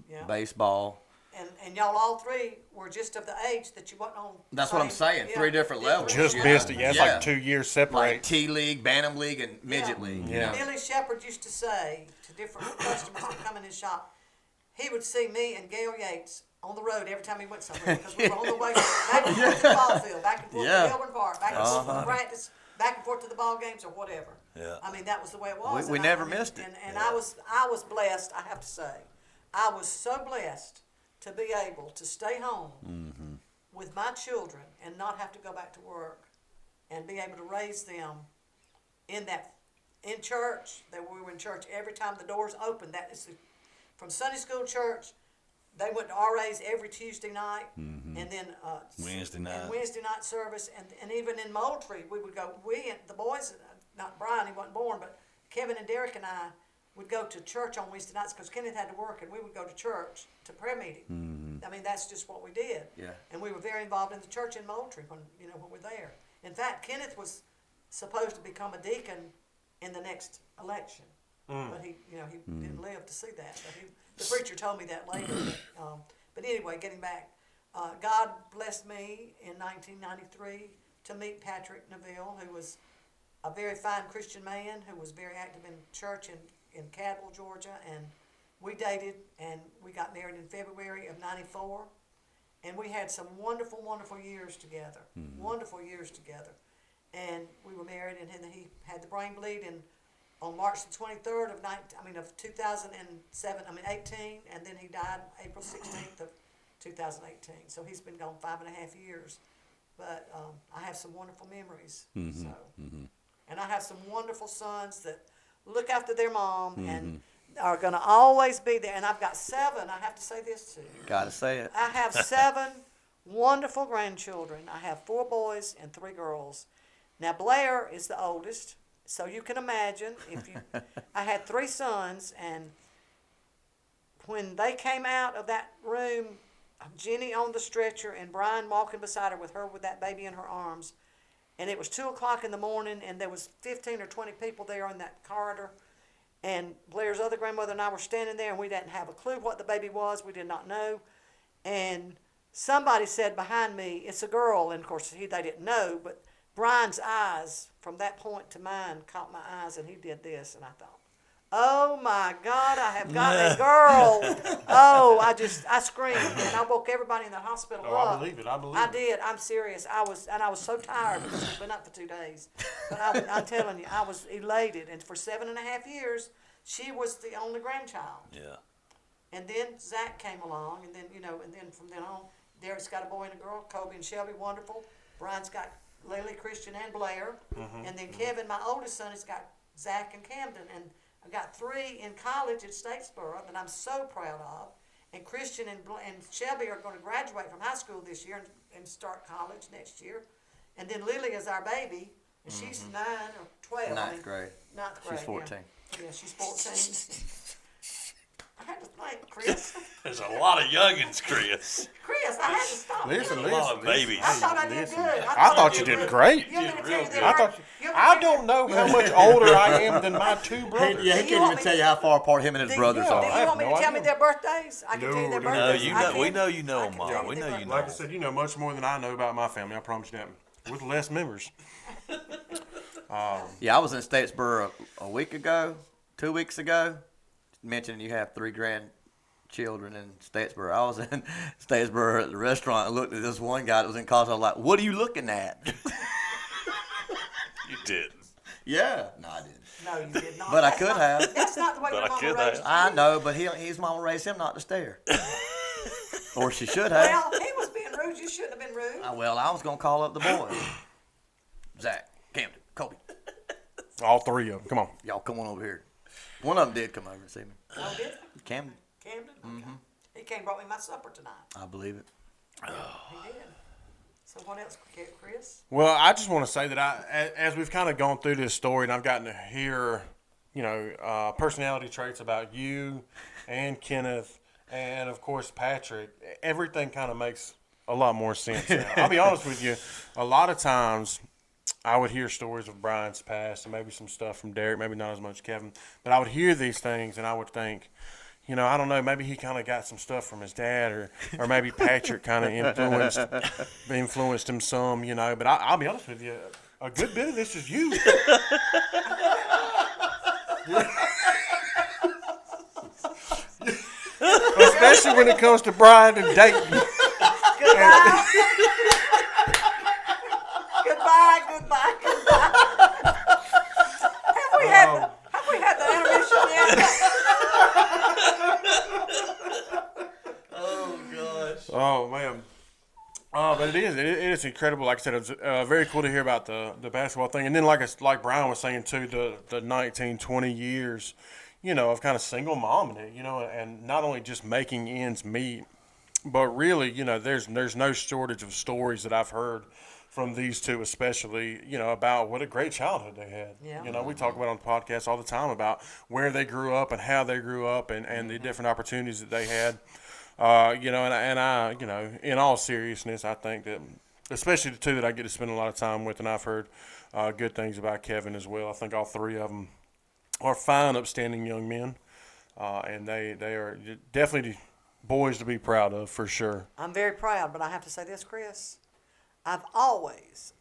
Yeah. baseball, and y'all all three were just of the age that you wasn't on. That's what I'm saying. Yeah, 3 different levels. Just missed it. Yeah, it's like 2 years separate. Like T-League, Bantam League, and Midget League. Yeah. Billy Shepherd used to say to different customers that come in his shop, he would see me and Gail Yates on the road every time he went somewhere because we were on the way back and forth to the ball field, back and forth to Melbourne Park, back and forth to practice, back and forth to the ball games or whatever. Yeah. I mean, that was the way it was. We never missed it. And I was blessed, I have to say. I was so blessed to be able to stay home with my children and not have to go back to work and be able to raise them in church. That we were in church every time the doors opened. That is from Sunday school church. They went to RA's every Tuesday night, and then Wednesday night. and Wednesday night service, and even in Moultrie, we would go. We and the boys, not Brian, he wasn't born, but Kevin and Derek and I would go to church on Wednesday nights because Kenneth had to work, and we would go to church to prayer meeting. I mean, that's just what we did. Yeah. And we were very involved in the church in Moultrie when we're there. In fact, Kenneth was supposed to become a deacon in the next election, but he didn't live to see that. But the preacher told me that later. But anyway, getting back, God blessed me in 1993 to meet Patrick Neville, who was a very fine Christian man who was very active in church in Cadwell, Georgia, and we dated and we got married in February of '94, and we had some wonderful, wonderful years together. Wonderful years together, and we were married, and then he had the brain bleed on March the 23rd of 2007. 18, and then he died April 16th of 2018. So he's been gone 5.5 years, but I have some wonderful memories. And I have some wonderful sons that look after their mom and are going to always be there. And I've got 7. I have to say this too. Gotta say it. I have 7 wonderful grandchildren. I have 4 boys and 3 girls. Now Blair is the oldest, so you can imagine I had 3 sons, and when they came out of that room, Jenny on the stretcher and Brian walking beside her with that baby in her arms. And it was 2:00 in the morning, and there was 15 or 20 people there in that corridor. And Blair's other grandmother and I were standing there, and we didn't have a clue what the baby was. We did not know. And somebody said behind me, "It's a girl." And of course, they didn't know, but Brian's eyes from that point to mine caught my eyes, and he did this, and I thought, "Oh my God, I have got a girl!" Oh, I screamed, and I woke everybody in the hospital up. I believe it. I did. I'm serious. I was so tired because I've been up for 2 days. But I'm telling you, I was elated. And for 7.5 years, she was the only grandchild. Yeah. And then Zach came along, and then and then from then on, Derek's got a boy and a girl, Kobe and Shelby, wonderful. Brian's got Lily, Christian, and Blair, and then Kevin, my oldest son, has got Zach and Camden, and I've got 3 in college at Statesboro that I'm so proud of. And Christian and Shelby are going to graduate from high school this year and start college next year. And then Lily is our baby, and she's 9 or 12. Ninth grade. Ninth grade. She's 14. Yeah, she's 14. I had to think, Chris. There's a lot of youngins, Chris. Chris, I had to stop. Listen, A lot of babies. I thought I did good. I thought you did great. You want me to tell you their I birth- thought you want me to I tell don't know how much older I am than my 2 brothers. Yeah, he can't even tell you how far apart him and his brothers Do I you are. have want me no to tell me idea. their birthdays? I can tell you their No, birthdays. we know you know I them, can Mom. tell We their know you know Like I them. said, you know much more than I know about my family. I promise you that. With less members. Yeah, I was in Statesboro a week ago, 2 weeks ago. Mentioned you have 3 grandchildren in Statesboro. I was in Statesboro at the restaurant and looked at this one guy that was in college. I was like, "What are you looking at?" You did. Yeah. No, I didn't. No, you did not. But I That's could not- have. That's not the way But your I mama could raised you. I know, but his mama raised him not to stare. Or she should have. Well, he was being rude. You shouldn't have been rude. Well, I was going to call up the boys. Zach, Camden, Kobe. All 3 of them. Come on. Y'all come on over here. One of them did come over and see me. Oh, did he? Camden, Camden? Okay. He came and brought me my supper tonight. I believe it. He did. So what else, Chris? Well, I just want to say that as we've kind of gone through this story and I've gotten to hear, personality traits about you and Kenneth and, of course, Patrick, everything kind of makes a lot more sense now. I'll be honest with you. A lot of times I would hear stories of Brian's past and maybe some stuff from Derek, maybe not as much Kevin, but I would hear these things and I would think, I don't know. Maybe he kind of got some stuff from his dad, or maybe Patrick kind of influenced him some, But I'll be honest with you, a good bit of this is you. Especially when it comes to Brian and Dayton. Goodbye. goodbye. Have we had the intermission yet? Oh gosh. Oh man. Oh, but it is incredible. Like I said, it's very cool to hear about the basketball thing, and then like Brian was saying too, the 19, 20 years, of kind of single momming it, and not only just making ends meet, but really, there's no shortage of stories that I've heard from these two, especially, about what a great childhood they had. Yeah. We talk about on the podcast all the time about where they grew up and how they grew up and the different opportunities that they had. And I, in all seriousness, I think that, especially the two that I get to spend a lot of time with, and I've heard good things about Kevin as well. I think all three of them are fine, upstanding young men, and they are definitely boys to be proud of, for sure. I'm very proud, but I have to say this, Chris. I've always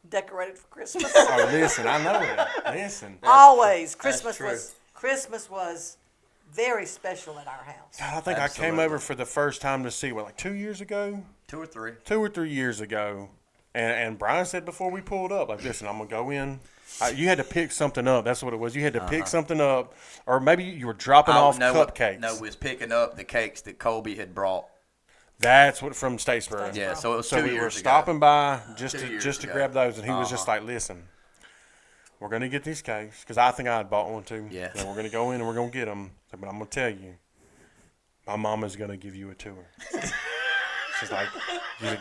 decorated for Christmas. Oh, listen, I know that. Listen. Always. Christmas true. was very special at our house. God, I think I came over for the first time to see, 2 years ago? 2 or 3. 2 or 3 years ago. And Brian said before we pulled up, listen, I'm going to go in. You had to pick something up. That's what it was. You had to pick something up. Or maybe you were dropping off cupcakes. No, we was picking up the cakes that Colby had brought. That's what, from Statesboro. Yeah, so it was 2 So years we ago. were stopping by just 2 years to ago. grab those. And he was just like, listen, we're going to get these cakes. Because I think I had bought one too. Yeah. And we're going to go in and we're going to get them. But I'm going to tell you, my mama's going to give you a tour. She's like,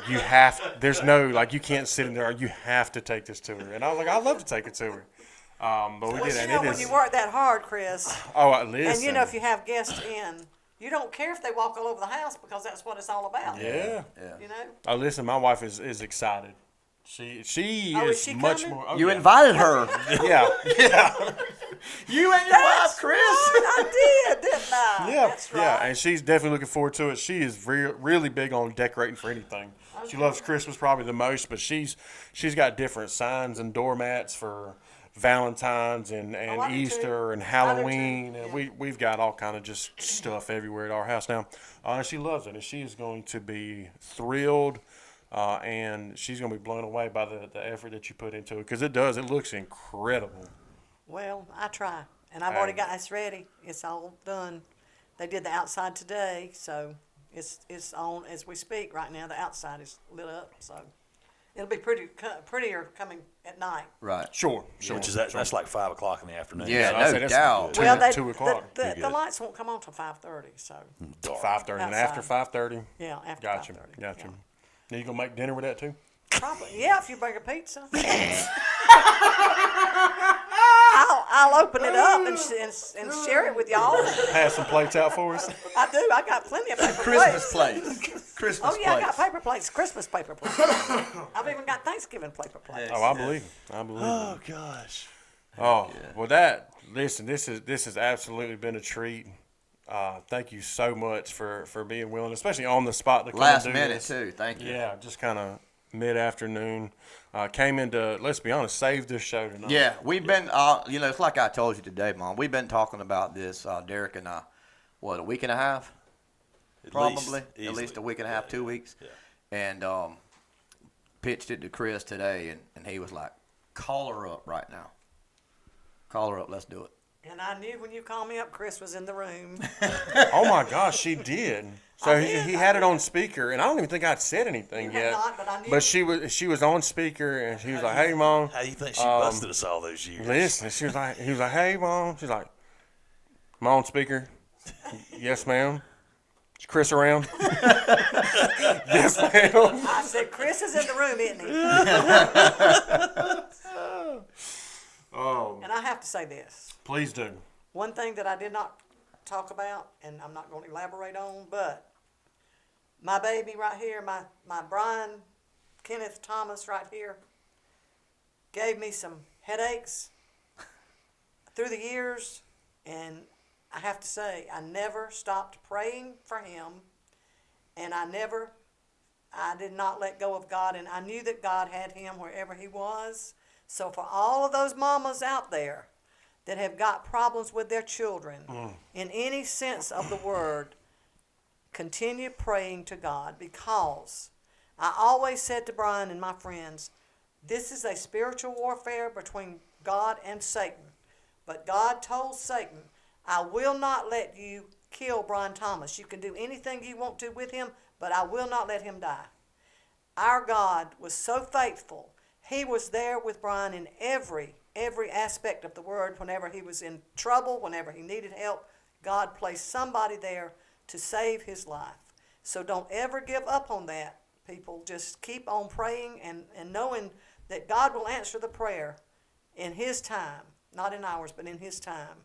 you have, there's no, you can't sit in there. You have to take this tour. And I was like, I'd love to take a tour. But we did. And When you work that hard, Chris, listen. and if you have guests in, you don't care if they walk all over the house because that's what it's all about. Yeah. Listen, my wife is excited. She is is she much coming? more. Oh, You yeah. invited her. Yeah. You and your wife, Chris. I did, didn't I? Yeah, That's right. yeah, and she's definitely looking forward to it. She is really big on decorating for anything. She loves Christmas probably the most, but she's got different signs and doormats for Valentine's and I do Easter too. and I do Halloween, too, and yeah. we've got all kind of just stuff everywhere at our house now. And she loves it, and she is going to be thrilled. And she's going to be blown away by the effort that you put into it, because it looks incredible. Well, I try, and I've already got it's ready. It's all done. They did the outside today, so it's on as we speak right now. The outside is lit up, so it'll be prettier coming at night. Right. Sure. Which is that's like 5 o'clock in the afternoon. Yeah, I say no that's doubt. Two, Well, 2 o'clock. the lights won't come on till 5:30, so 5:30, and after 5:30. yeah, after Gotcha. 5:30. Gotcha. Yeah. Now you gonna make dinner with that too? Probably, yeah. If you bring a pizza, I'll open it up and share it with y'all. Pass some plates out for us. I do. I got plenty of paper Christmas plates. plates. Christmas Oh yeah, I plates. got paper plates, Christmas paper plates. I've even got Thanksgiving paper plates. Oh, I believe it. I believe it. Oh gosh. Oh, well, listen, this has absolutely been a treat. Thank you so much for being willing, especially on the spot to come Last and do minute, this. too. Thank you. Yeah, just kind of mid-afternoon. Came into, let's be honest, saved this show tonight. Yeah, we've been, it's like I told you today, Mom. We've been talking about this, Derek and I, a week and a half? Probably. At least a week and a half, 2 weeks. Yeah. And pitched it to Chris today, and he was like, call her up right now. Call her up. Let's do it. And I knew when you called me up, Chris was in the room. Oh, my gosh, she did. So I did, he I had it did. on speaker, and I don't even think I'd said anything You had yet. not, but I knew. But she was on speaker, and she was like, "Hey, Mom." How do you think she busted us all those years? Listen, he was like, "Hey, Mom." She's like, "I'm on speaker." Yes, ma'am. Is Chris around? Yes, ma'am. I said, Chris is in the room, isn't he? Oh, And I have to say this. please do. One thing that I did not talk about, and I'm not going to elaborate on, but my baby right here, my Brian Kenneth Thomas right here, gave me some headaches through the years, and I have to say, I never stopped praying for him, and I did not let go of God, and I knew that God had him wherever he was. So for all of those mamas out there that have got problems with their children, in any sense of the word, continue praying to God, because I always said to Brian and my friends, this is a spiritual warfare between God and Satan. But God told Satan, I will not let you kill Brian Thomas. You can do anything you want to with him, but I will not let him die. Our God was so faithful. He was there with Brian in every aspect of the word. Whenever he was in trouble, whenever he needed help, God placed somebody there to save his life. So don't ever give up on that, people. Just keep on praying and knowing that God will answer the prayer in his time, not in ours, but in his time.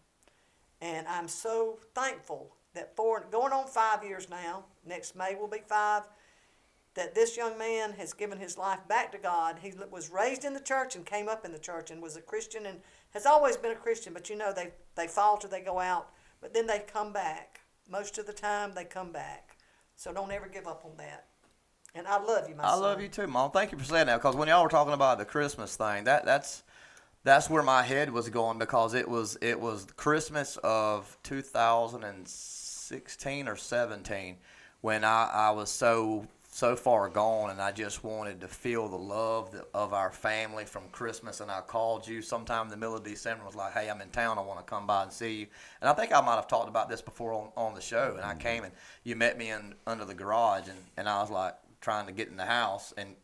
And I'm so thankful that going on 5 years now, next May will be 5, that this young man has given his life back to God. He was raised in the church and came up in the church and was a Christian and has always been a Christian, but they falter, they go out, but then they come back. Most of the time they come back. So don't ever give up on that. And I love you, my son. I love you too, Mom. Thank you for saying that, because when y'all were talking about the Christmas thing, that's where my head was going, because it was Christmas of 2016 or 17 when I was so far gone, and I just wanted to feel the love of our family from Christmas. And I called you sometime in the middle of December and was like, hey, I'm in town, I want to come by and see you. And I think I might have talked about this before on the show, and I came and you met me under the garage, and I was like trying to get in the house, and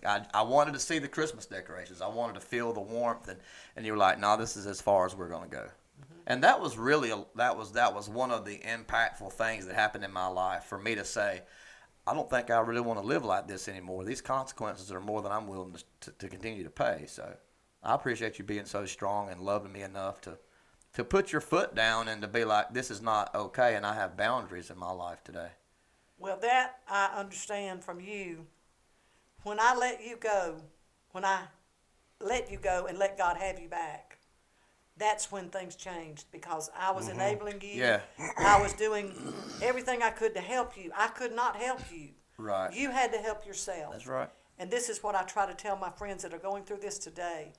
I wanted to see the Christmas decorations. I wanted to feel the warmth, and you were like, no, this is as far as we're going to go. And that was really that was one of the impactful things that happened in my life, for me to say, I don't think I really want to live like this anymore. These consequences are more than I'm willing to continue to pay. So I appreciate you being so strong and loving me enough to put your foot down and to be like, this is not okay, and I have boundaries in my life today. Well, that I understand from you. When I let you go and let God have you back, that's when things changed, because I was enabling you. Yeah. I was doing everything I could to help you. I could not help you. Right. You had to help yourself. That's right. And this is what I try to tell my friends that are going through this today.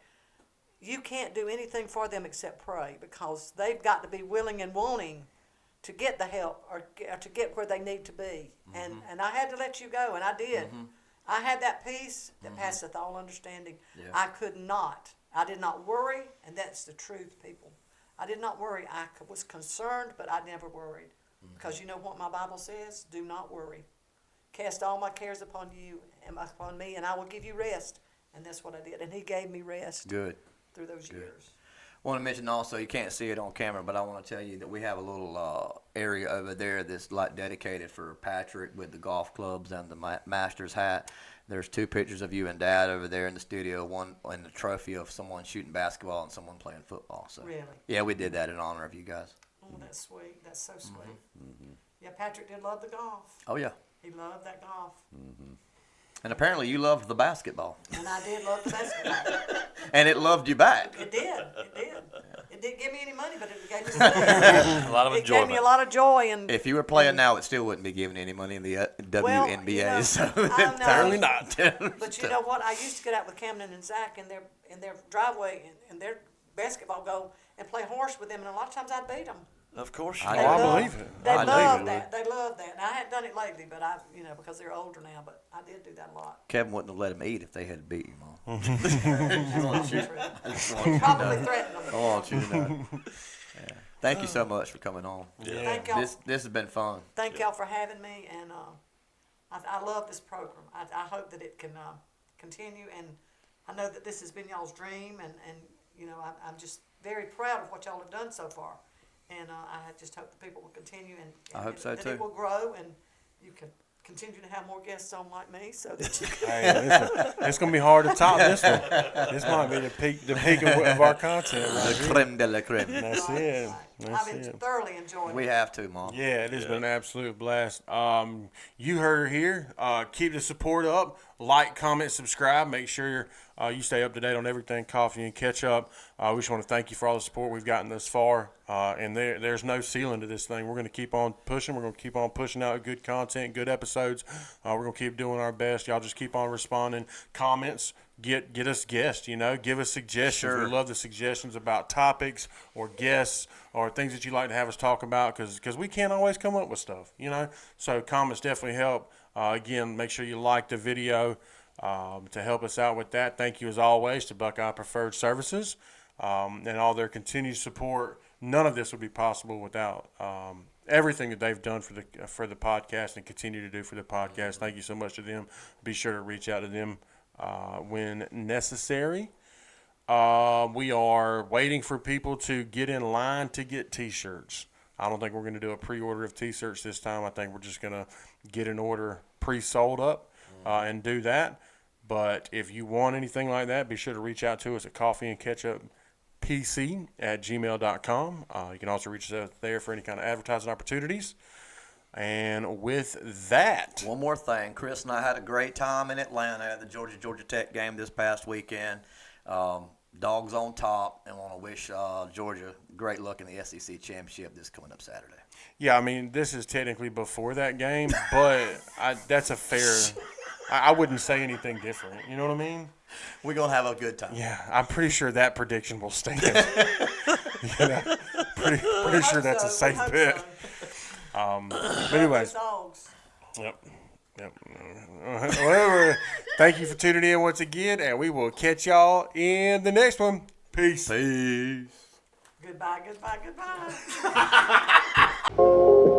You can't do anything for them except pray, because they've got to be willing and wanting to get the help or to get where they need to be. And I had to let you go, and I did. I had that peace that passeth all understanding. Yeah. I did not worry, and that's the truth, people. I did not worry. I was concerned, but I never worried. Because you know what my Bible says? Do not worry. Cast all my cares upon you and upon me, and I will give you rest. And that's what I did. And he gave me rest. Good. Through those years. I want to mention also, you can't see it on camera, but I want to tell you that we have a little area over there that's like dedicated for Patrick with the golf clubs and the master's hat. There's 2 pictures of you and Dad over there in the studio, one in the trophy of someone shooting basketball and someone playing football. So Really? yeah, we did that in honor of you guys. Oh, that's sweet. That's so sweet. Yeah, Patrick did love the golf. Oh yeah. He loved that golf. And apparently you loved the basketball. And I did love the basketball. And it loved you back. It did. It did. It didn't give me any money, but it gave me some A lot of It gave enjoyment. me a lot of joy. And If you were playing now, it still wouldn't be giving any money in the WNBA. you know, So I know. Apparently not. But you know what? I used to get out with Camden and Zach in their driveway and their basketball goal and play horse with them, and a lot of times I'd beat them. Of course you I did. Oh, I love- believe it. They I believe love it. that. They love that. And I hadn't done it lately, but because they're older now. But I did do that a lot. Kevin wouldn't have let him eat if they had beat you, Mom. Probably threatened them. I want you to know. Yeah. Thank you so much for coming on. Thank y'all. This has been fun. Thank y'all for having me, and I love this program. I hope that it can continue, and I know that this has been y'all's dream, and I'm just very proud of what y'all have done so far, and I just hope the people will continue, and I hope so, that too. it will grow, and you can continue to have more guests on like me, so that you can. Hey, it's going to be hard to top this one. This might be the peak of our content. Right The here. creme de la creme. That's Right, it. right. I've been thoroughly enjoying We it. have to, Mom. Yeah, it has been an absolute blast. You heard her here. Keep the support up. Like, comment, subscribe. Make sure you stay up to date on everything Coffee and Ketchup. We just want to thank you for all the support we've gotten thus far. And there's no ceiling to this thing. We're going to keep on pushing. We're going to keep on pushing out good content, good episodes. We're going to keep doing our best. Y'all just keep on responding. Comments. Get us guests, give us suggestions. Sure. We love the suggestions about topics or guests or things that you'd like to have us talk about because we can't always come up with stuff, So comments definitely help. Again, make sure you like the video to help us out with that. Thank you as always to Buckeye Preferred Services and all their continued support. None of this would be possible without everything that they've done for the podcast and continue to do for the podcast. Thank you so much to them. Be sure to reach out to them when necessary. We are waiting for people to get in line to get T-shirts. I don't think we're going to do a pre-order of T-shirts this time. I think we're just going to get an order pre-sold up and do that. But if you want anything like that, be sure to reach out to us at coffeeandcatchuppc@gmail.com. You can also reach us out there for any kind of advertising opportunities. And with that, One more thing. Chris and I had a great time in Atlanta at the Georgia Tech game this past weekend. Dogs on top, and want to wish Georgia great luck in the SEC championship this coming up Saturday. yeah, I mean, this is technically before that game, but that's a fair – I wouldn't say anything different. You know what I mean? We're going to have a good time. Yeah, I'm pretty sure that prediction will stand. Pretty sure that's a safe bet. But anyways, Dogs. Yep. Whatever. Thank you for tuning in once again, and we will catch y'all in the next one. Peace. Peace. Goodbye, goodbye, goodbye.